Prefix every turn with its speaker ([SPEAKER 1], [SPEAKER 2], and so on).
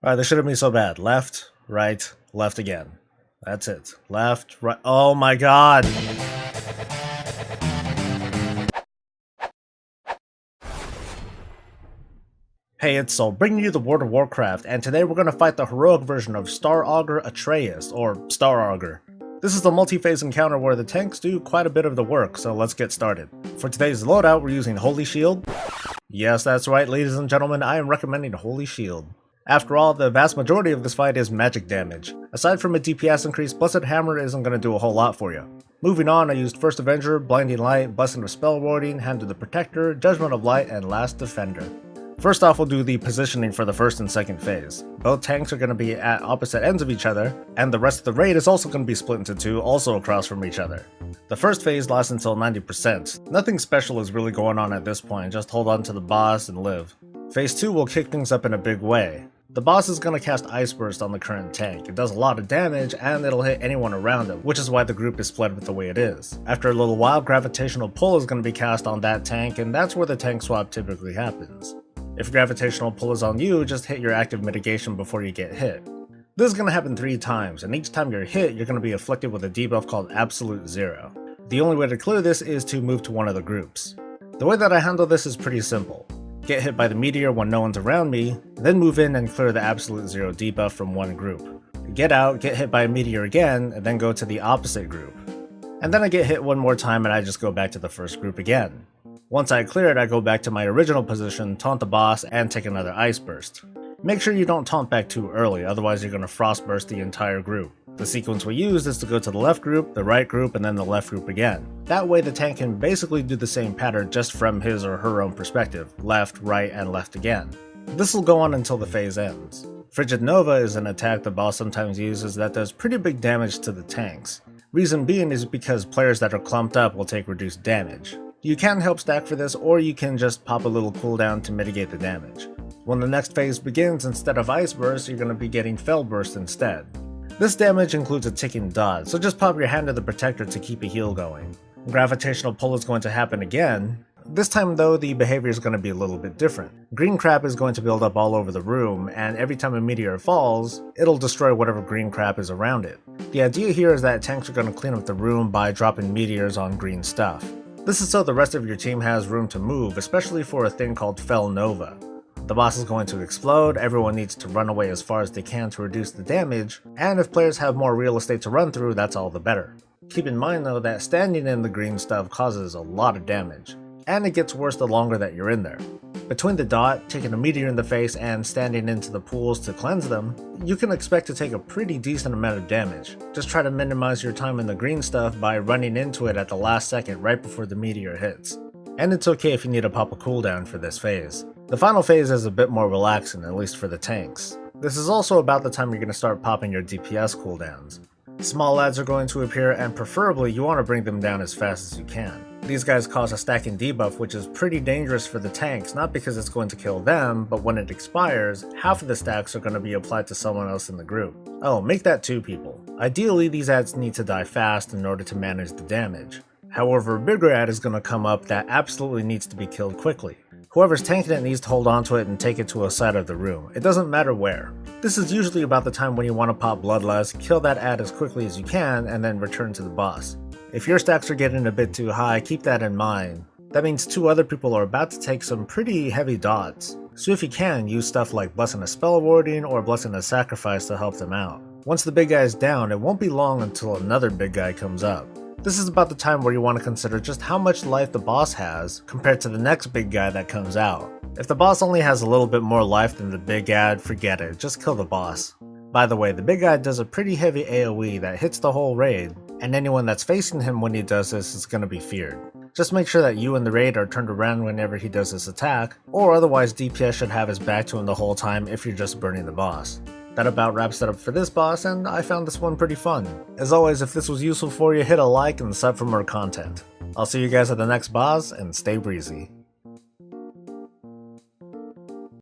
[SPEAKER 1] Alright, this shouldn't be so bad. Left, right, left again. That's it. Left, right. Oh my god! Hey, it's Sol, bringing you the World of Warcraft, and today we're gonna fight the heroic version of Star Augur Etraeus, or Star Augur. This is the multi-phase encounter where the tanks do quite a bit of the work, so let's get started. For today's loadout, we're using Holy Shield. Yes, that's right, ladies and gentlemen, I am recommending Holy Shield. After all, the vast majority of this fight is magic damage. Aside from a DPS increase, Blessed Hammer isn't going to do a whole lot for you. Moving on, I used First Avenger, Blinding Light, Blessing of Spell Warding, Hand of the Protector, Judgment of Light, and Last Defender. First off, we'll do the positioning for the first and second phase. Both tanks are going to be at opposite ends of each other, and the rest of the raid is also going to be split into two, also across from each other. The first phase lasts until 90%. Nothing special is really going on at this point, just hold on to the boss and live. Phase 2 will kick things up in a big way. The boss is going to cast Ice Burst on the current tank. It does a lot of damage and it'll hit anyone around it, which is why the group is split the way it is. After a little while, Gravitational Pull is going to be cast on that tank, and that's where the tank swap typically happens. If Gravitational Pull is on you, just hit your active mitigation before you get hit. This is going to happen 3 times, and each time you're hit, you're going to be afflicted with a debuff called Absolute Zero. The only way to clear this is to move to one of the groups. The way that I handle this is pretty simple. Get hit by the meteor when no one's around me, then move in and clear the Absolute Zero debuff from one group. Get out, get hit by a meteor again, and then go to the opposite group. And then I get hit one more time and I just go back to the first group again. Once I clear it, I go back to my original position, taunt the boss, and take another Ice Burst. Make sure you don't taunt back too early, otherwise you're going to Frost Burst the entire group. The sequence we use is to go to the left group, the right group, and then the left group again. That way the tank can basically do the same pattern just from his or her own perspective, left, right, and left again. This will go on until the phase ends. Frigid Nova is an attack the boss sometimes uses that does pretty big damage to the tanks. Reason being is because players that are clumped up will take reduced damage. You can help stack for this, or you can just pop a little cooldown to mitigate the damage. When the next phase begins, instead of Ice Burst, you're going to be getting Fell Burst instead. This damage includes a ticking dot, so just pop your Hand of the Protector to keep a heal going. Gravitational Pull is going to happen again. This time though, the behavior is going to be a little bit different. Green crap is going to build up all over the room, and every time a meteor falls, it'll destroy whatever green crap is around it. The idea here is that tanks are going to clean up the room by dropping meteors on green stuff. This is so the rest of your team has room to move, especially for a thing called Fell Nova. The boss is going to explode, everyone needs to run away as far as they can to reduce the damage, and if players have more real estate to run through, that's all the better. Keep in mind though that standing in the green stuff causes a lot of damage, and it gets worse the longer that you're in there. Between the dot, taking a meteor in the face, and standing into the pools to cleanse them, you can expect to take a pretty decent amount of damage. Just try to minimize your time in the green stuff by running into it at the last second right before the meteor hits. And it's okay if you need to pop a cooldown for this phase. The final phase is a bit more relaxing, at least for the tanks. This is also about the time you're going to start popping your DPS cooldowns. Small adds are going to appear, and preferably you want to bring them down as fast as you can. These guys cause a stacking debuff, which is pretty dangerous for the tanks, not because it's going to kill them, but when it expires, half of the stacks are going to be applied to someone else in the group. Oh, make that 2 people. Ideally, these adds need to die fast in order to manage the damage. However, a bigger add is going to come up that absolutely needs to be killed quickly. Whoever's tanking it needs to hold onto it and take it to a side of the room. It doesn't matter where. This is usually about the time when you want to pop Bloodlust, kill that add as quickly as you can, and then return to the boss. If your stacks are getting a bit too high, keep that in mind. That means 2 other people are about to take some pretty heavy dots. So if you can, use stuff like Blessing of Spell Warding or Blessing of Sacrifice to help them out. Once the big guy is down, it won't be long until another big guy comes up. This is about the time where you want to consider just how much life the boss has compared to the next big guy that comes out. If the boss only has a little bit more life than the big ad, forget it, just kill the boss. By the way, the big guy does a pretty heavy AoE that hits the whole raid, and anyone that's facing him when he does this is going to be feared. Just make sure that you and the raid are turned around whenever he does this attack, or otherwise DPS should have his back to him the whole time if you're just burning the boss. That about wraps it up for this boss, and I found this one pretty fun. As always, if this was useful for you, hit a like and sub for more content. I'll see you guys at the next boss, and stay breezy.